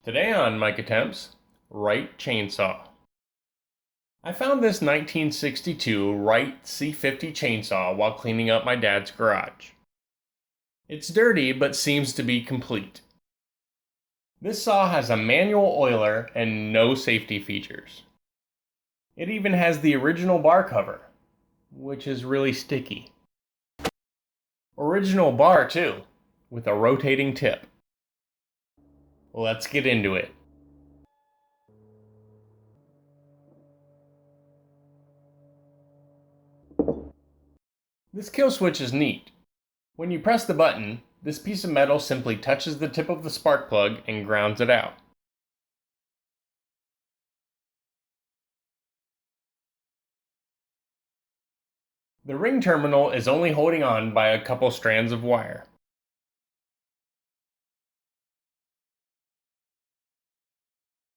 Today on Mike Attempts, Wright Chainsaw. I found this 1962 Wright C50 chainsaw while cleaning up my dad's garage. It's dirty but seems to be complete. This saw has a manual oiler and no safety features. It even has the original bar cover, which is really sticky. Original bar too, with a rotating tip. Let's get into it. This kill switch is neat. When you press the button, this piece of metal simply touches the tip of the spark plug and grounds it out. The ring terminal is only holding on by a couple strands of wire.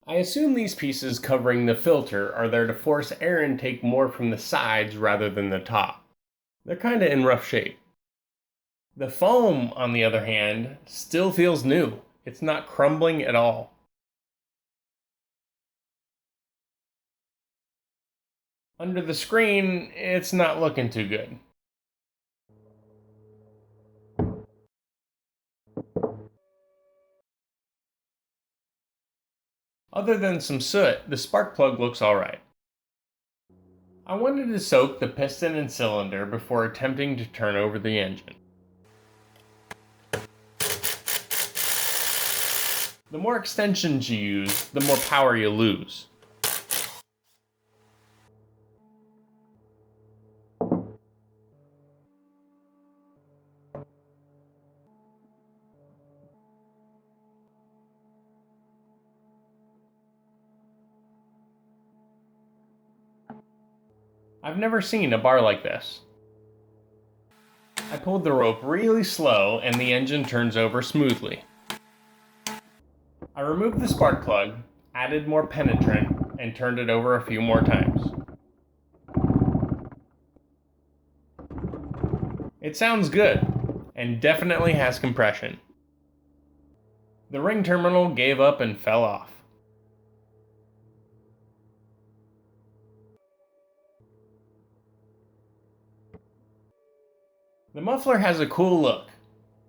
I assume these pieces covering the filter are there to force air intake more from the sides rather than the top. They're kinda in rough shape. The foam, on the other hand, still feels new. It's not crumbling at all. Under the screen, it's not looking too good. Other than some soot, the spark plug looks alright. I wanted to soak the piston and cylinder before attempting to turn over the engine. The more extensions you use, the more power you lose. I've never seen a bar like this. I pulled the rope really slow and the engine turns over smoothly. I removed the spark plug, added more penetrant, and turned it over a few more times. It sounds good, and definitely has compression. The ring terminal gave up and fell off. The muffler has a cool look,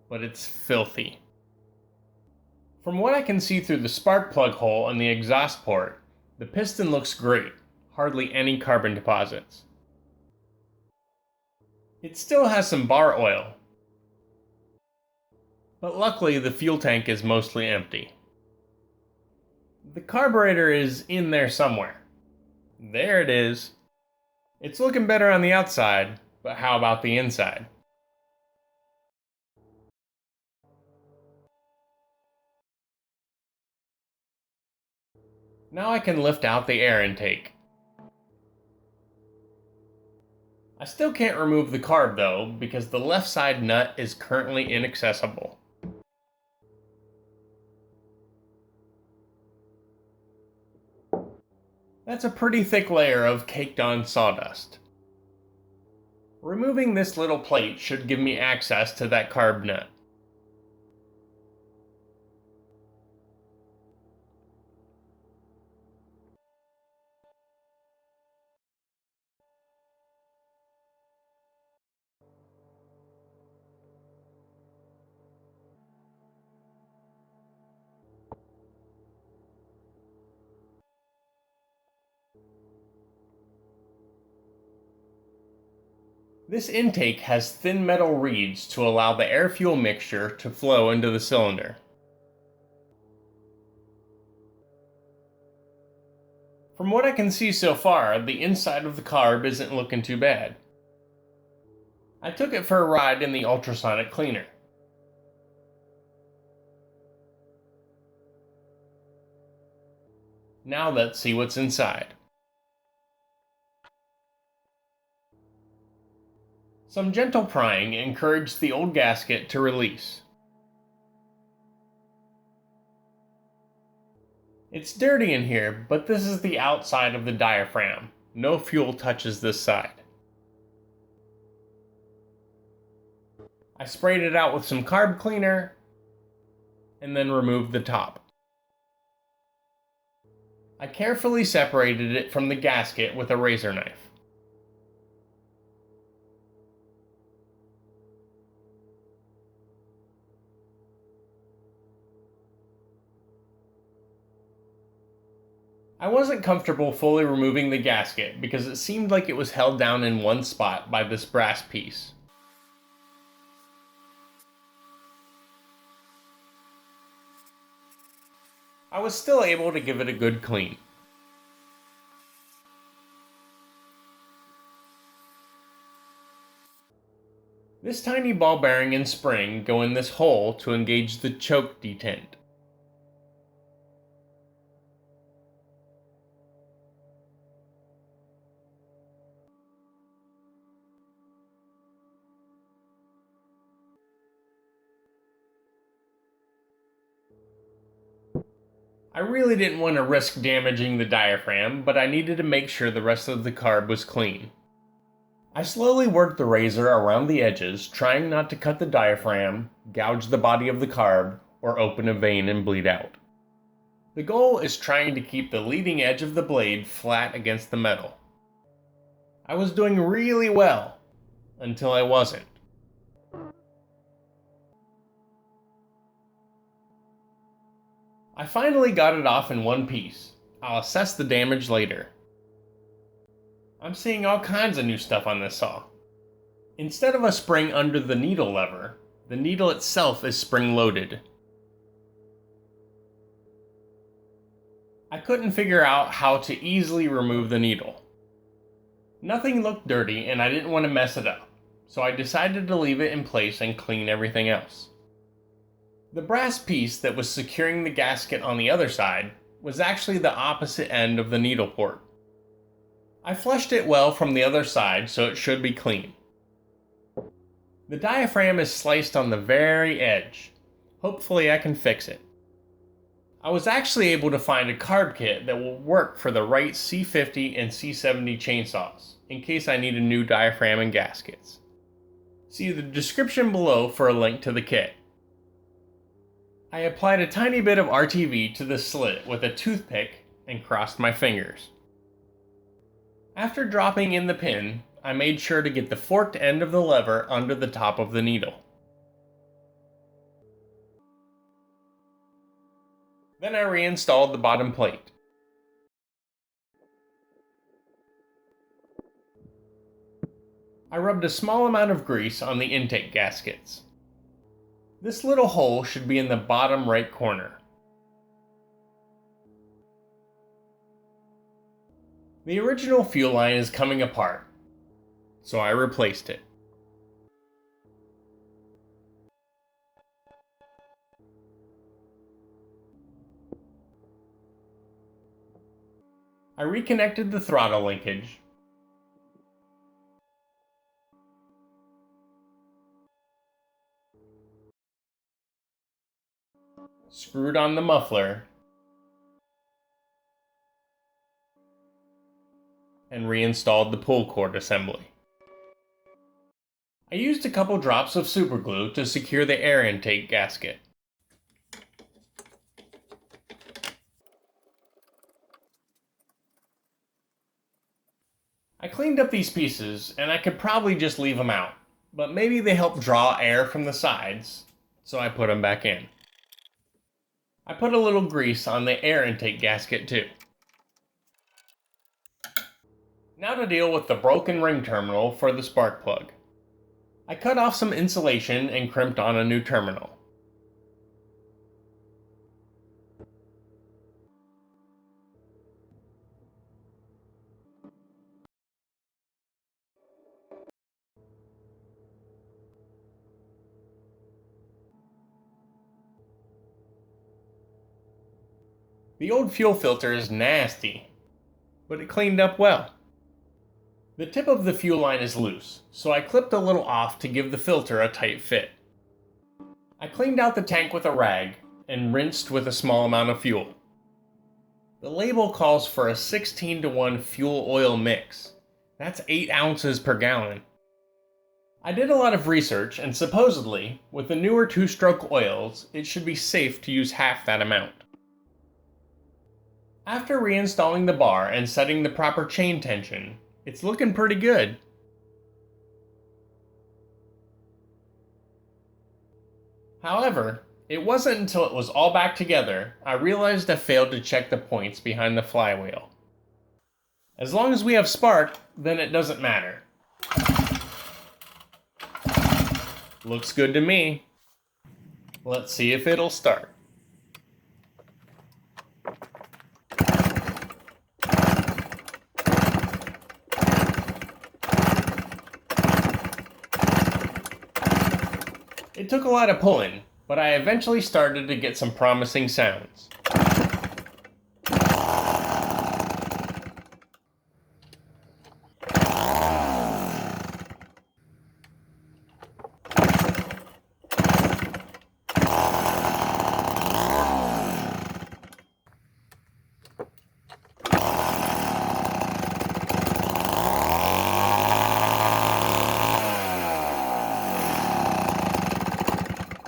but it's filthy. From what I can see through the spark plug hole in the exhaust port, the piston looks great, hardly any carbon deposits. It still has some bar oil, but luckily the fuel tank is mostly empty. The carburetor is in there somewhere. There it is. It's looking better on the outside, but how about the inside? Now I can lift out the air intake. I still can't remove the carb though, because the left side nut is currently inaccessible. That's a pretty thick layer of caked on sawdust. Removing this little plate should give me access to that carb nut. This intake has thin metal reeds to allow the air-fuel mixture to flow into the cylinder. From what I can see so far, the inside of the carb isn't looking too bad. I took it for a ride in the ultrasonic cleaner. Now let's see what's inside. Some gentle prying encouraged the old gasket to release. It's dirty in here, but this is the outside of the diaphragm. No fuel touches this side. I sprayed it out with some carb cleaner, and then removed the top. I carefully separated it from the gasket with a razor knife. I wasn't comfortable fully removing the gasket because it seemed like it was held down in one spot by this brass piece. I was still able to give it a good clean. This tiny ball bearing and spring go in this hole to engage the choke detent. I really didn't want to risk damaging the diaphragm, but I needed to make sure the rest of the carb was clean. I slowly worked the razor around the edges, trying not to cut the diaphragm, gouge the body of the carb, or open a vein and bleed out. The goal is trying to keep the leading edge of the blade flat against the metal. I was doing really well, until I wasn't. I finally got it off in one piece. I'll assess the damage later. I'm seeing all kinds of new stuff on this saw. Instead of a spring under the needle lever, the needle itself is spring-loaded. I couldn't figure out how to easily remove the needle. Nothing looked dirty and I didn't want to mess it up, so I decided to leave it in place and clean everything else. The brass piece that was securing the gasket on the other side was actually the opposite end of the needle port. I flushed it well from the other side, so it should be clean. The diaphragm is sliced on the very edge. Hopefully I can fix it. I was actually able to find a carb kit that will work for the Wright C50 and C70 chainsaws, in case I need a new diaphragm and gaskets. See the description below for a link to the kit. I applied a tiny bit of RTV to the slit with a toothpick and crossed my fingers. After dropping in the pin, I made sure to get the forked end of the lever under the top of the needle. Then I reinstalled the bottom plate. I rubbed a small amount of grease on the intake gaskets. This little hole should be in the bottom right corner. The original fuel line is coming apart, so I replaced it. I reconnected the throttle linkage, screwed on the muffler, and reinstalled the pull cord assembly. I used a couple drops of superglue to secure the air intake gasket. I cleaned up these pieces, and I could probably just leave them out, but maybe they help draw air from the sides, so I put them back in. I put a little grease on the air intake gasket too. Now to deal with the broken ring terminal for the spark plug. I cut off some insulation and crimped on a new terminal. The old fuel filter is nasty, but it cleaned up well. The tip of the fuel line is loose, so I clipped a little off to give the filter a tight fit. I cleaned out the tank with a rag and rinsed with a small amount of fuel. The label calls for a 16:1 fuel-oil mix. That's 8 ounces per gallon. I did a lot of research, and supposedly, with the newer two-stroke oils, it should be safe to use half that amount. After reinstalling the bar and setting the proper chain tension, it's looking pretty good. However, it wasn't until it was all back together I realized I failed to check the points behind the flywheel. As long as we have spark, then it doesn't matter. Looks good to me. Let's see if it'll start. It took a lot of pulling, but I eventually started to get some promising sounds.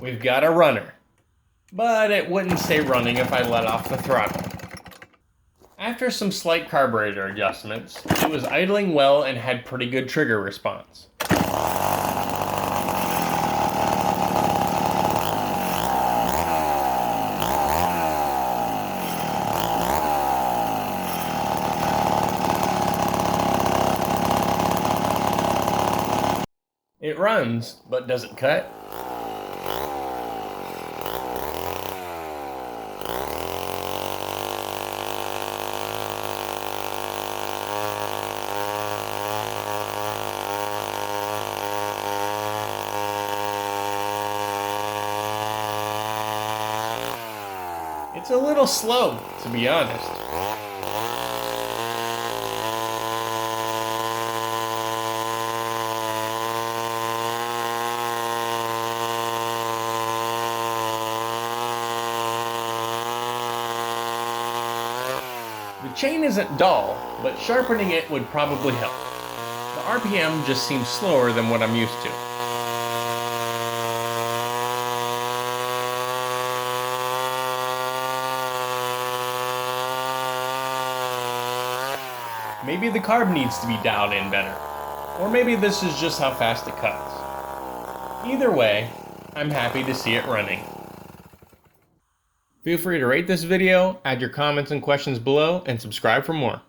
We've got a runner, but it wouldn't stay running if I let off the throttle. After some slight carburetor adjustments, it was idling well and had pretty good trigger response. It runs, but does it cut? It's a little slow, to be honest. The chain isn't dull, but sharpening it would probably help. The RPM just seems slower than what I'm used to. Maybe the carb needs to be dialed in better. Or maybe this is just how fast it cuts. Either way, I'm happy to see it running. Feel free to rate this video, add your comments and questions below, and subscribe for more.